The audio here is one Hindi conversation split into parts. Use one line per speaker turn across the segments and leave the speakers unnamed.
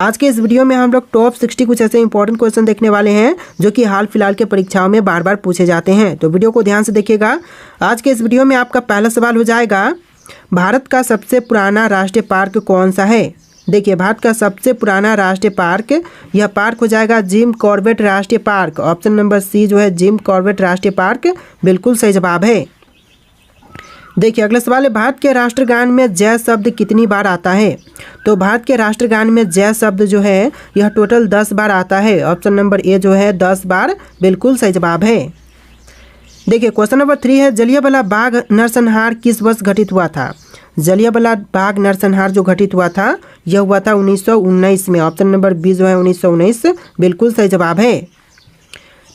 आज के इस वीडियो में हम लोग टॉप 60 कुछ ऐसे इंपॉर्टेंट क्वेश्चन देखने वाले हैं जो कि हाल फिलहाल के परीक्षाओं में बार बार पूछे जाते हैं। तो वीडियो को ध्यान से देखिएगा। आज के इस वीडियो में आपका पहला सवाल हो जाएगा, भारत का सबसे पुराना राष्ट्रीय पार्क कौन सा है। देखिए, भारत का सबसे पुराना राष्ट्रीय पार्क, यह पार्क हो जाएगा जिम कॉर्बेट राष्ट्रीय पार्क। ऑप्शन नंबर सी जो है जिम कॉर्बेट राष्ट्रीय पार्क बिल्कुल सही जवाब है। देखिए, अगला सवाल है, भारत के राष्ट्रगान में जय शब्द कितनी बार आता है। तो भारत के राष्ट्रगान में जय शब्द जो है यह टोटल 10 बार आता है। ऑप्शन नंबर ए जो है 10 बार बिल्कुल सही जवाब है। देखिए, क्वेश्चन नंबर 3 है, जलियांवाला बाग नरसंहार किस वर्ष घटित हुआ था। जलियांवाला बाग नरसंहार जो घटित हुआ था यह हुआ था 1919 में। ऑप्शन नंबर बी जो है 1919 बिल्कुल सही जवाब है।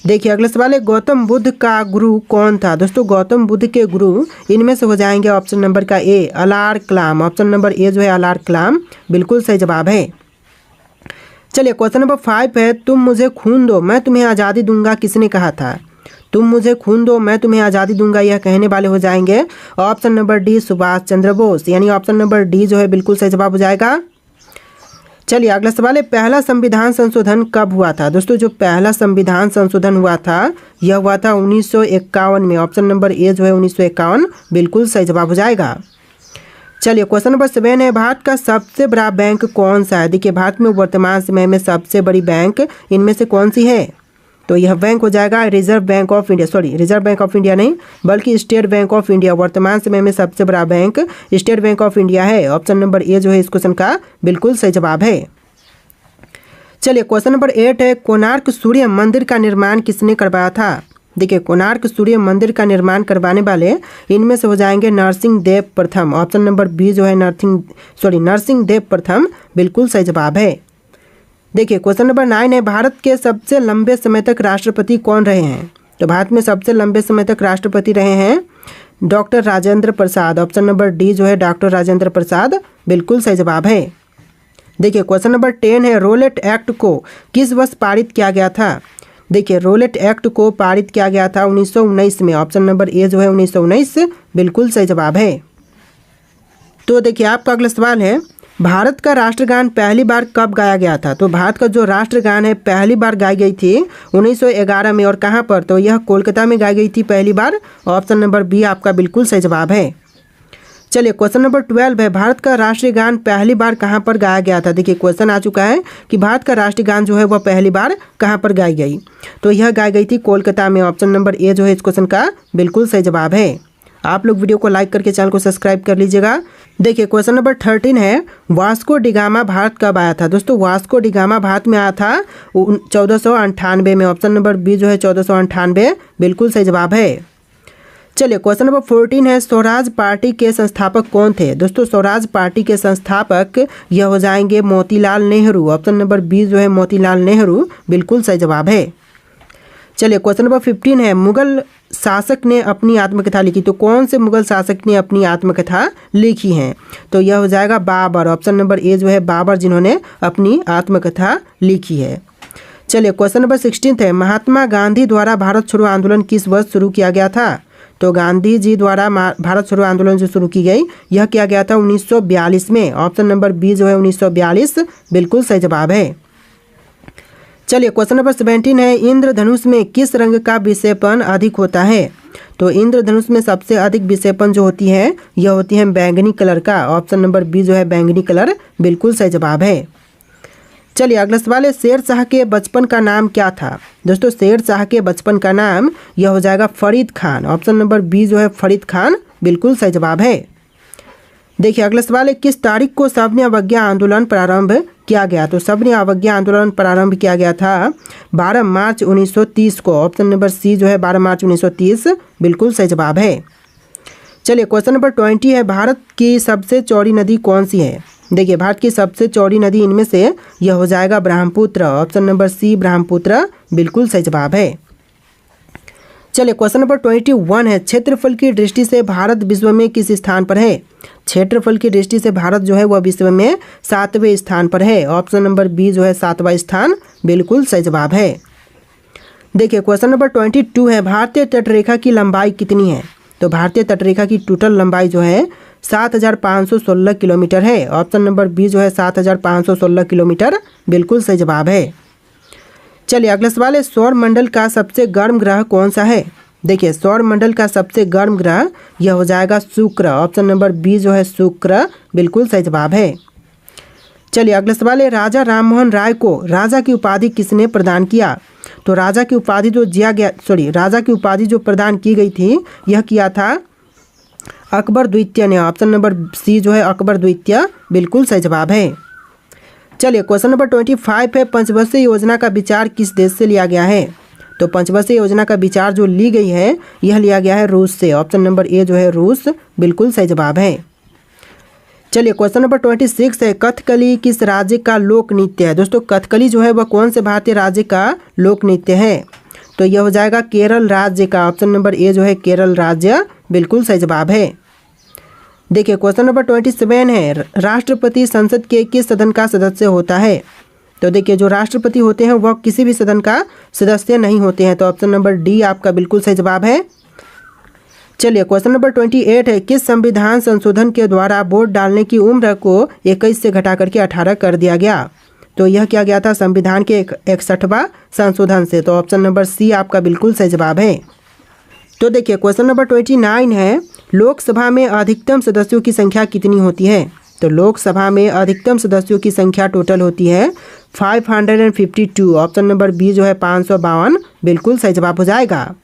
देखिए, अगला सवाल है, गौतम बुद्ध का गुरु कौन था। दोस्तों, गौतम बुद्ध के गुरु इनमें से हो जाएंगे ऑप्शन नंबर का ए अलार कलाम। ऑप्शन नंबर ए जो है अलार कलाम बिल्कुल सही जवाब है। चलिए, क्वेश्चन नंबर 5 है, तुम मुझे खून दो मैं तुम्हें आज़ादी दूंगा किसने कहा था। तुम मुझे खून दो मैं तुम्हें आज़ादी दूंगा, यह कहने वाले हो जाएंगे option number D Subhash Chandra Bose. यानी ऑप्शन नंबर डी जो है बिल्कुल सही जवाब हो जाएगा। चलिए, अगला सवाल है, पहला संविधान संशोधन कब हुआ था। दोस्तों, जो पहला संविधान संशोधन हुआ था यह हुआ था 1951 में। ऑप्शन नंबर ए जो है 1951 बिल्कुल सही जवाब हो जाएगा। चलिए, क्वेश्चन नंबर 7 है, भारत का सबसे बड़ा बैंक कौन सा है। देखिए, भारत में वर्तमान समय में सबसे बड़ी बैंक इनमें से कौन सी है। तो यह बैंक हो जाएगा reserve bank of India. Sorry, reserve bank of India नहीं बल्कि स्टेट बैंक ऑफ इंडिया। वर्तमान समय में सबसे बड़ा bank state bank of India है। ऑप्शन नंबर ए जो है इस क्वेश्चन का बिल्कुल सही जवाब है। चलिए, क्वेश्चन नंबर 8 है, कोणार्क सूर्य मंदिर का निर्माण किसने करवाया था। देखिए, कोणार्क सूर्य मंदिर का निर्माण करवाने वाले इनमें से हो जाएंगे नरसिंह देव प्रथम। ऑप्शन नंबर बी जो है नरसिंह देव प्रथम बिल्कुल सही जवाब है। देखिए, क्वेश्चन नंबर 9 है, भारत के सबसे लंबे समय तक राष्ट्रपति कौन रहे हैं। तो भारत में सबसे लंबे समय तक राष्ट्रपति रहे हैं doctor Rajendra Prasad. Option number D जो है डॉक्टर राजेंद्र प्रसाद बिल्कुल सही जवाब है। देखिए, क्वेश्चन नंबर 10 है, रोलेट एक्ट को किस वर्ष पारित किया गया था। देखिए, रोलेट एक्ट को पारित किया गया था 1919 में। ऑप्शन नंबर ए जो है 1919 बिल्कुल सही जवाब है। तो देखिए, आपका अगला सवाल है, भारत का राष्ट्रगान पहली बार कब गाया गया था। तो भारत का जो राष्ट्रगान है पहली बार गाई गई थी 1911 में। और कहाँ पर, तो यह कोलकाता में गाई गई थी पहली बार। ऑप्शन नंबर बी आपका बिल्कुल सही जवाब है। चलिए, क्वेश्चन नंबर 12 है, भारत का राष्ट्रीय गान पहली बार कहाँ पर गाया गया था। देखिए, क्वेश्चन आ चुका है कि भारत का राष्ट्रीय गान जो है वह पहली बार कहाँ पर गाई गई। तो यह गाई गई थी कोलकाता में। ऑप्शन नंबर ए जो है इस क्वेश्चन का बिल्कुल सही जवाब है। आप लोग वीडियो को लाइक करके चैनल को सब्सक्राइब कर लीजिएगा। देखिए, क्वेश्चन नंबर 13 है, वास्को डिगामा भारत कब आया था। दोस्तों, वास्को डिगामा भारत में आया था 1498 में। ऑप्शन नंबर बी जो है 1498 बिल्कुल सही जवाब है। चलिए, क्वेश्चन नंबर 14 है, स्वराज पार्टी के संस्थापक कौन थे। दोस्तों, स्वराज पार्टी के संस्थापक यह हो जाएंगे Motilal Nehru. Option number B जो है मोतीलाल नेहरू बिल्कुल सही जवाब है। चलिए, क्वेश्चन नंबर 15 है, मुगल शासक ने अपनी आत्मकथा लिखी। तो कौन से मुगल शासक ने अपनी आत्मकथा लिखी है। तो यह हो जाएगा बाबर। ऑप्शन नंबर ए जो है बाबर जिन्होंने अपनी आत्मकथा लिखी है। चलिए, क्वेश्चन नंबर 16 है, महात्मा गांधी द्वारा भारत छोड़ो आंदोलन किस वर्ष शुरू किया गया था। तो गांधी जी द्वारा भारत छोड़ो आंदोलन जो शुरू की गई यह किया गया था 1942 में। ऑप्शन नंबर बी जो है 1942 बिल्कुल सही जवाब है। चलिए, क्वेश्चन नंबर 17 है, इंद्रधनुष में किस रंग का विक्षेपण अधिक होता है। तो इंद्रधनुष में सबसे अधिक विक्षेपण जो होती है यह होती है बैंगनी कलर का। ऑप्शन नंबर बी जो है बैंगनी कलर बिल्कुल सही जवाब है। चलिए, अगला सवाल है, शेर शाह के बचपन का नाम क्या था। दोस्तों, शेर शाह के बचपन का नाम यह हो जाएगा Farid Khan. Option number B जो है फरीद खान बिल्कुल सही जवाब है। देखिए, अगला सवाल है, किस तारीख को सविनय अवज्ञा आंदोलन प्रारंभ किया गया। तो सविनय अवज्ञा आंदोलन प्रारंभ किया गया था 12 मार्च 1930 को। ऑप्शन नंबर सी जो है 12 मार्च 1930 बिल्कुल सही जवाब है। चलिए, क्वेश्चन नंबर 20 है, भारत की सबसे चौड़ी नदी कौन सी है। देखिए, भारत की सबसे चौड़ी नदी इनमें से यह हो जाएगा Brahmaputra. Option number C Brahmaputra बिल्कुल सही जवाब है। चलिए, क्वेश्चन नंबर 21 है, क्षेत्रफल की दृष्टि से भारत विश्व में किस स्थान पर है। क्षेत्रफल की दृष्टि से भारत जो है वह विश्व में 7वें स्थान पर है। ऑप्शन नंबर बी जो है 7वां स्थान बिल्कुल सही जवाब है। देखिए, क्वेश्चन नंबर 22 है, भारतीय तटरेखा की लंबाई कितनी है। तो भारतीय तटरेखा की टोटल लंबाई जो है 7516 किलोमीटर है। ऑप्शन नंबर बी जो है 7516 किलोमीटर बिल्कुल सही जवाब है। चलिए अगला सवाल है, सौर मंडल का सबसे गर्म ग्रह कौन सा है? देखिए सौर मंडल का सबसे गर्म ग्रह यह हो जाएगा शुक्र। ऑप्शन नंबर बी जो है शुक्र बिल्कुल सही जवाब है। चलिए अगला सवाल है, राजा राममोहन राय को राजा की उपाधि किसने प्रदान किया? तो राजा की उपाधि राजा की उपाधि जो प्रदान की गई थी यह किया था अकबर द्वितीय ने। ऑप्शन नंबर सी जो है अकबर द्वितीय बिल्कुल सही जवाब है। चलिए क्वेश्चन नंबर 25 है, पंचवर्षीय योजना का विचार किस देश से लिया गया है? तो पंचवर्षीय योजना का विचार जो ली गई है यह लिया गया है रूस से। ऑप्शन नंबर ए जो है रूस बिल्कुल सही जवाब है। चलिए क्वेश्चन नंबर 26 है, कथकली किस राज्य का लोक नृत्य है? दोस्तों कथकली जो है वह कौन से भारतीय राज्य का लोक नृत्य है? तो यह हो जाएगा केरल राज्य का। ऑप्शन नंबर ए जो है केरल राज्य बिल्कुल सही जवाब है। देखिए क्वेश्चन नंबर 27 है, राष्ट्रपति संसद के किस सदन का सदस्य होता है? तो देखिए जो राष्ट्रपति होते हैं वह किसी भी सदन का सदस्य नहीं होते हैं। तो ऑप्शन नंबर डी आपका बिल्कुल सही जवाब है। चलिए क्वेश्चन नंबर 28 है, किस संविधान संशोधन के द्वारा वोट डालने की उम्र को 21 से घटा करके 18 कर दिया गया? तो यह किया गया था संविधान के 61वां संशोधन से। तो ऑप्शन नंबर सी आपका बिल्कुल सही जवाब है। तो देखिए क्वेश्चन नंबर 29 है, लोकसभा में अधिकतम सदस्यों की संख्या कितनी होती है? तो लोकसभा में अधिकतम सदस्यों की संख्या टोटल होती है 552। ऑप्शन नंबर बी जो है 552 बिल्कुल सही जवाब हो जाएगा।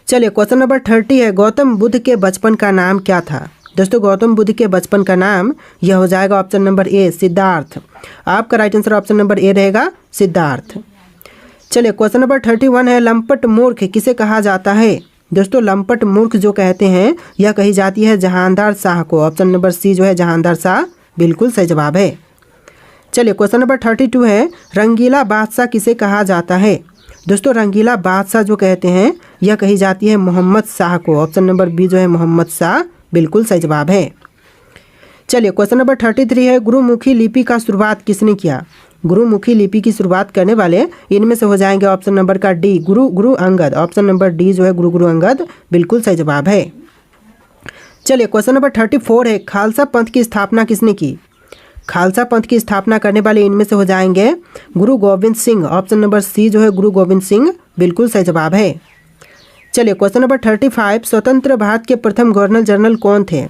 चलिए क्वेश्चन नंबर 30 है, गौतम बुद्ध के बचपन का नाम क्या था? दोस्तों गौतम बुद्ध के बचपन का नाम यह हो जाएगा ऑप्शन नंबर ए सिद्धार्थ। आपका right answer option number A रहेगा सिद्धार्थ। चलिए क्वेश्चन नंबर 31 है, लंपट मूर्ख किसे कहा जाता है? दोस्तों लंपट मूर्ख जो कहते हैं यह कही जाती है जहांदार शाह को। ऑप्शन नंबर सी जो है जहांदार शाह बिल्कुल सही जवाब है। चलिए क्वेश्चन नंबर 32 है, रंगीला बादशाह किसे कहा जाता है? दोस्तों रंगीला बादशाह जो कहते हैं यह कही जाती है मोहम्मद शाह को। ऑप्शन नंबर बी जो है मोहम्मद शाह बिल्कुल सही जवाब है। चलिए क्वेश्चन नंबर 33 है, गुरुमुखी लिपि का शुरुआत किसने किया? गुरुमुखी लिपि की शुरुआत करने वाले इनमें से हो जाएंगे ऑप्शन नंबर का D Guru Angad. Option number D जो है गुरु अंगद बिल्कुल सही जवाब है। चलिए क्वेश्चन नंबर 34 है, खालसा पंथ की स्थापना किसने की? खालसा पंथ की स्थापना करने वाले इनमें से हो जाएंगे Guru Gobind Singh. Option number C जो है गुरु गोविंद सिंह बिल्कुल सही जवाब है। चलिए क्वेश्चन नंबर 35, स्वतंत्र भारत के प्रथम गवर्नर जनरल कौन थे?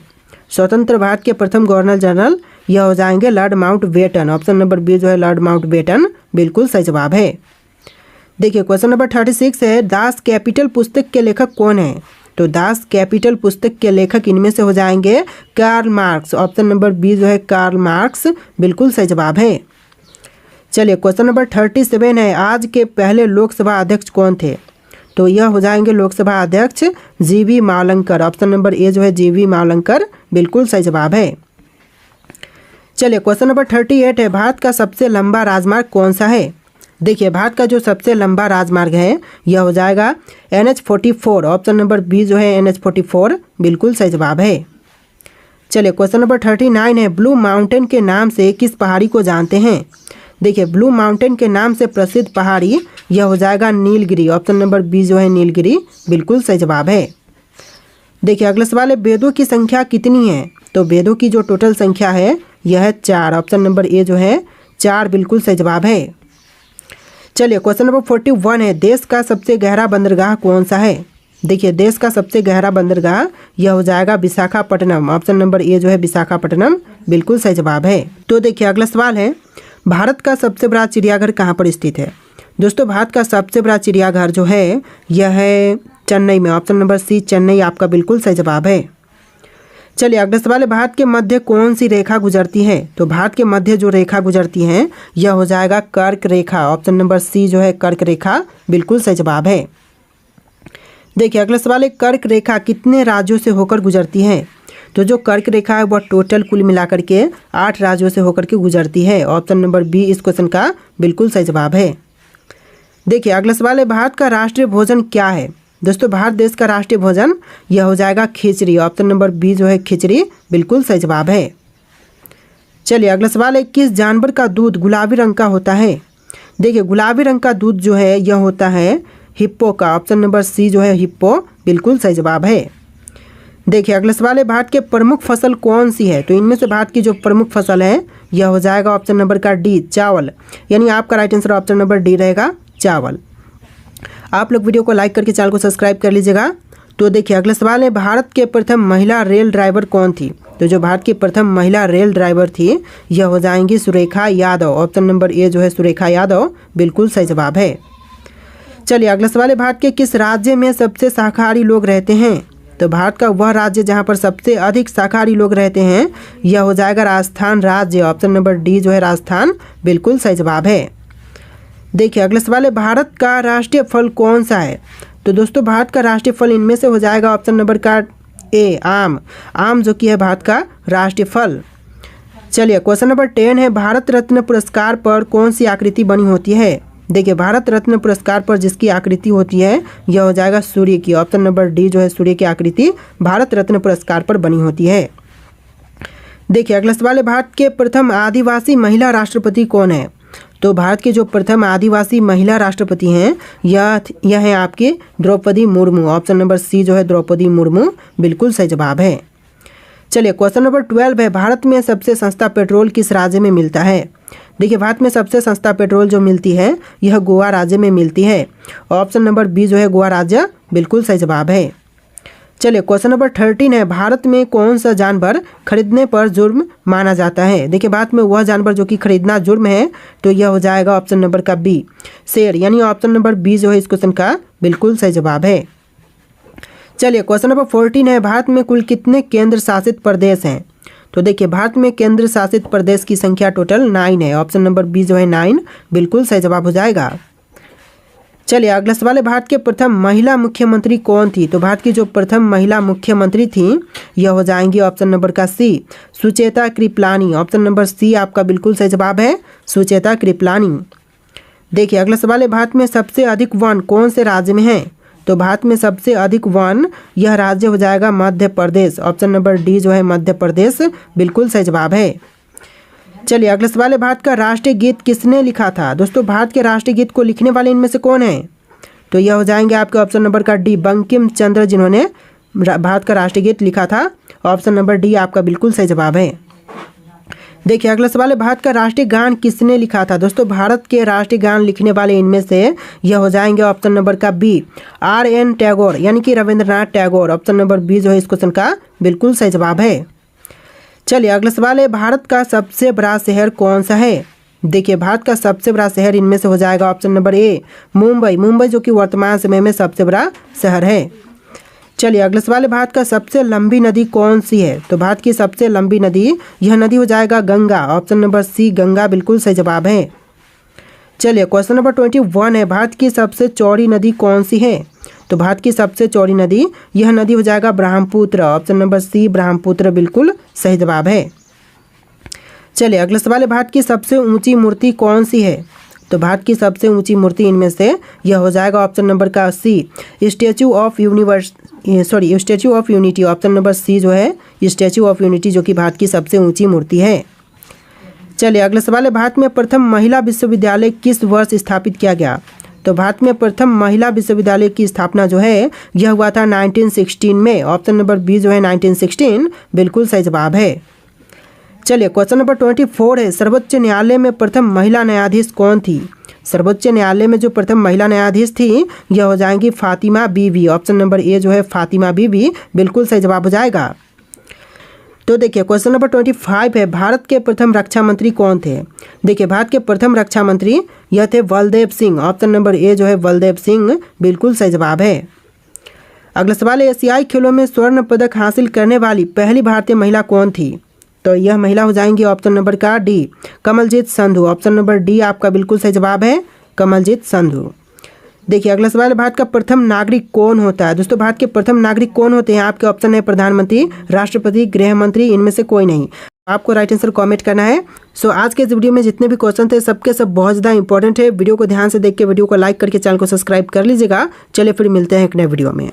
स्वतंत्र भारत के प्रथम गवर्नर जनरल यह हो जाएंगे Lord Mountbatten. Option number B जो है लॉर्ड माउंटबेटन बिल्कुल सही जवाब है। देखिए क्वेश्चन नंबर 36 है, दास कैपिटल पुस्तक के लेखक कौन है? तो दास कैपिटल पुस्तक के लेखक इनमें से हो जाएंगे Karl Marx. Option number B जो है कार्ल मार्क्स बिल्कुल सही जवाब है। चलिए क्वेश्चन नंबर 37 है, आज के पहले लोकसभा अध्यक्ष कौन थे? तो यह हो जाएंगे लोकसभा अध्यक्ष जीवी मावलंकर। ऑप्शन नंबर ए जो है जीवी मावलंकर बिल्कुल सही जवाब है। चलिए क्वेश्चन नंबर 38 है, भारत का सबसे लंबा राजमार्ग कौन सा है? देखिए भारत का जो सबसे लंबा राजमार्ग है यह हो जाएगा NH44। ऑप्शन नंबर बी जो है NH44 बिल्कुल सही जवाब है। चलिए क्वेश्चन नंबर 39 है, ब्लू माउंटेन के नाम से किस पहाड़ी को जानते हैं? देखिए ब्लू माउंटेन के नाम से प्रसिद्ध पहाड़ी यह हो जाएगा नीलगिरी। ऑप्शन नंबर बी जो है नीलगिरी बिल्कुल सही जवाब है। देखिए अगला सवाल है, वेदों की संख्या कितनी है? तो वेदों की जो टोटल संख्या है यह है 4। ऑप्शन नंबर ए जो है 4 बिल्कुल सही जवाब है। चलिए क्वेश्चन नंबर 41 है, देश का सबसे गहरा बंदरगाह कौन सा है? देखिए देश का सबसे गहरा बंदरगाह यह हो जाएगा विशाखापट्टनम। ऑप्शन नंबर ए जो है विशाखापट्टनम बिल्कुल सही जवाब है। तो देखिए अगला सवाल है, भारत का सबसे बड़ा चिड़ियाघर कहाँ पर स्थित है? दोस्तों भारत का सबसे बड़ा चिड़ियाघर जो है यह है चेन्नई में। ऑप्शन नंबर सी चेन्नई आपका बिल्कुल सही जवाब है। चलिए अगला सवाल है, भारत के मध्य कौन सी रेखा गुजरती है? तो भारत के मध्य जो रेखा गुजरती है यह हो जाएगा कर्क रेखा। ऑप्शन नंबर सी जो है कर्क रेखा बिल्कुल सही जवाब है। देखिए अगला सवाल है, कर्क रेखा कितने राज्यों से होकर गुजरती है? तो जो कर्क रेखा है वह टोटल कुल मिलाकर के 8 राज्यों से होकर के गुजरती है। ऑप्शन नंबर बी इस क्वेश्चन का बिल्कुल सही जवाब है। देखिए अगला सवाल है, भारत का राष्ट्रीय भोजन क्या है? दोस्तों भारत देश का राष्ट्रीय भोजन यह हो जाएगा खिचड़ी। ऑप्शन नंबर बी जो है खिचड़ी बिल्कुल सही जवाब है। चलिए अगला सवाल है, किस जानवर का दूध गुलाबी रंग का होता है? देखिए गुलाबी रंग का दूध जो है यह होता है हिप्पो का। ऑप्शन नंबर सी जो है हिप्पो बिल्कुल सही जवाब है। देखिए अगला सवाल है, भारत के प्रमुख फसल कौन सी है? तो इनमें से भारत की जो प्रमुख फसल है यह हो जाएगा ऑप्शन नंबर का डी, चावल। यानी आपका right answer option number D रहेगा, चावल। आप लोग वीडियो को लाइक करके चैनल को सब्सक्राइब कर लीजिएगा। तो देखिए अगला सवाल है, भारत के प्रथम महिला रेल ड्राइवर कौन थी? तो जो भारत की प्रथम महिला रेल ड्राइवर थी यह हो जाएंगी सुरेखा यादव। ऑप्शन नंबर ए जो है सुरेखा यादव, बिल्कुल सही जवाब है। चलिए अगला सवाल है, भारत के किस राज्य में सबसे शाकाहारी लोग रहते हैं? तो भारत का वह राज्य जहां पर सबसे अधिक शाकाहारी लोग रहते हैं यह हो जाएगा राजस्थान राज्य। ऑप्शन नंबर डी जो है राजस्थान, बिल्कुल सही जवाब है। देखिए अगला सवाल है, भारत का राष्ट्रीय फल कौन सा है? तो दोस्तों भारत का राष्ट्रीय फल इनमें से हो जाएगा ऑप्शन नंबर का ए, आम। आम जो कि है भारत का राष्ट्रीय फल। चलिए क्वेश्चन नंबर 10 है, भारत रत्न पुरस्कार पर कौन सी आकृति बनी होती है? देखिए भारत रत्न पुरस्कार पर जिसकी आकृति होती है यह हो जाएगा सूर्य की। ऑप्शन नंबर डी जो है सूर्य की आकृति भारत रत्न पुरस्कार पर बनी होती है। देखिए अगला सवाल है, भारत के प्रथम आदिवासी महिला राष्ट्रपति कौन है? तो भारत के जो प्रथम आदिवासी महिला राष्ट्रपति हैं यह है आपके Draupadi Murmu. Option number C जो है द्रौपदी मुर्मू, बिल्कुल सही जवाब है। चलिए क्वेश्चन नंबर 12 है, भारत में सबसे सस्ता पेट्रोल किस राज्य में मिलता है? देखिए भारत में सबसे सस्ता पेट्रोल जो मिलती है यह गोवा राज्य में मिलती है। ऑप्शन नंबर बी जो है गोवा राज्य, बिल्कुल सही जवाब है। चलिए क्वेश्चन नंबर 13 है, भारत में कौन सा जानवर खरीदने पर जुर्म माना जाता है? देखिए भारत में वह जानवर जो कि खरीदना जुर्म है तो यह हो जाएगा ऑप्शन नंबर का बी, शेर। यानी ऑप्शन नंबर बी जो है इस क्वेश्चन का बिल्कुल सही जवाब है। चलिए क्वेश्चन नंबर 14 है, भारत में कुल कितने केंद्र शासित प्रदेश हैं? तो देखिए भारत में केंद्र शासित प्रदेश की संख्या टोटल 9 है। ऑप्शन नंबर बी जो है 9, बिल्कुल सही जवाब हो जाएगा। चलिए अगला सवाल है, भारत के प्रथम महिला मुख्यमंत्री कौन थी? तो भारत की जो प्रथम महिला मुख्यमंत्री थी यह हो जाएंगी ऑप्शन नंबर का C, Sucheta Kripalani. Option number C आपका बिल्कुल सही जवाब है, सुचेता कृपलानी। देखिए अगला सवाल है, भारत में सबसे अधिक वन कौन से राज्य में है? तो भारत में सबसे अधिक वन यह राज्य हो जाएगा Madhya Pradesh. Option number D जो है मध्य प्रदेश, बिल्कुल सही जवाब है। चलिए अगला सवाल है, भारत का राष्ट्रीय गीत किसने लिखा था? दोस्तों भारत के राष्ट्रीय गीत को लिखने वाले इनमें से कौन है? तो यह हो जाएंगे आपके ऑप्शन नंबर का डी, बंकिम चंद्र, जिन्होंने भारत का राष्ट्रीय गीत लिखा था। ऑप्शन नंबर डी आपका बिल्कुल सही जवाब है। देखिए अगला सवाल है, भारत का राष्ट्रीय गान किसने लिखा था? दोस्तों भारत के राष्ट्रीय गान लिखने वाले इनमें से यह हो जाएंगे ऑप्शन नंबर का बी, R.N. टैगोर, यानी कि Rabindranath Tagore. Option number B जो है इस क्वेश्चन का बिल्कुल सही जवाब है। चलिए अगला सवाल है, भारत का सबसे बड़ा शहर कौन सा है? देखिए भारत का सबसे बड़ा शहर इनमें से हो जाएगा ऑप्शन नंबर ए, मुंबई। मुंबई जो कि वर्तमान समय में सबसे बड़ा शहर है। चलिए अगला सवाल है, भारत का सबसे लंबी नदी कौन सी है? तो भारत की सबसे लंबी नदी यह नदी हो जाएगा Ganga. Option number C Ganga, बिल्कुल सही जवाब है। चलिए क्वेश्चन नंबर 21 है, भारत की सबसे चौड़ी नदी कौन सी है? तो भारत की सबसे चौड़ी नदी यह नदी हो जाएगा Brahmaputra. Option number C Brahmaputra, बिल्कुल सही जवाब है। चलिए अगला सवाल है, भारत की सबसे ऊंची मूर्ति कौन सी है? तो भारत की सबसे ऊंची मूर्ति इनमें से यह हो जाएगा ऑप्शन नंबर का C, statue of unity. Option number C जो है स्टैचू ऑफ यूनिटी, जो कि भारत की सबसे ऊंची मूर्ति है। चलिए अगला सवाल है, भारत में प्रथम महिला विश्वविद्यालय किस वर्ष स्थापित किया गया? तो भारत में प्रथम महिला विश्वविद्यालय की स्थापना जो है यह हुआ था 1916 में। ऑप्शन नंबर बी जो है 1916, बिल्कुल सही जवाब है। चलिए क्वेश्चन नंबर 24 है, सर्वोच्च न्यायालय में प्रथम महिला न्यायाधीश कौन थी? सर्वोच्च न्यायालय में जो प्रथम महिला न्यायाधीश थी यह हो जाएंगी फातिमा बीबी। ऑप्शन नंबर ए जो है फातिमा बीबी, बिल्कुल सही जवाब हो जाएगा। तो देखिए क्वेश्चन नंबर 25 है, भारत के प्रथम रक्षा मंत्री कौन थे? देखिए भारत के प्रथम रक्षा मंत्री यह थे बलदेव सिंह। ऑप्शन नंबर ए जो है बलदेव सिंह, बिल्कुल सही जवाब है। अगला सवाल है, एशियाई खेलों में स्वर्ण पदक हासिल करने वाली पहली भारतीय महिला कौन थी? तो यह महिला हो जाएंगी ऑप्शन नंबर का D, Kamaljit Sandhu. Option number D आपका बिल्कुल सही जवाब है, कमलजीत संधू। देखिए अगला सवाल है, भारत का प्रथम नागरिक कौन होता है? दोस्तों भारत के प्रथम नागरिक कौन होते हैं? आपके ऑप्शन है प्रधानमंत्री, राष्ट्रपति, गृह मंत्री, इनमें से कोई नहीं। आपको राइट आंसर कमेंट करना है। सो आज के इस वीडियो में जितने भी क्वेश्चन थे सबके सब बहुत ज़्यादा इंपॉर्टेंट है। वीडियो को ध्यान से देख के वीडियो को लाइक करके चैनल को सब्सक्राइब कर लीजिएगा। चलिए फिर मिलते हैं एक नए वीडियो में।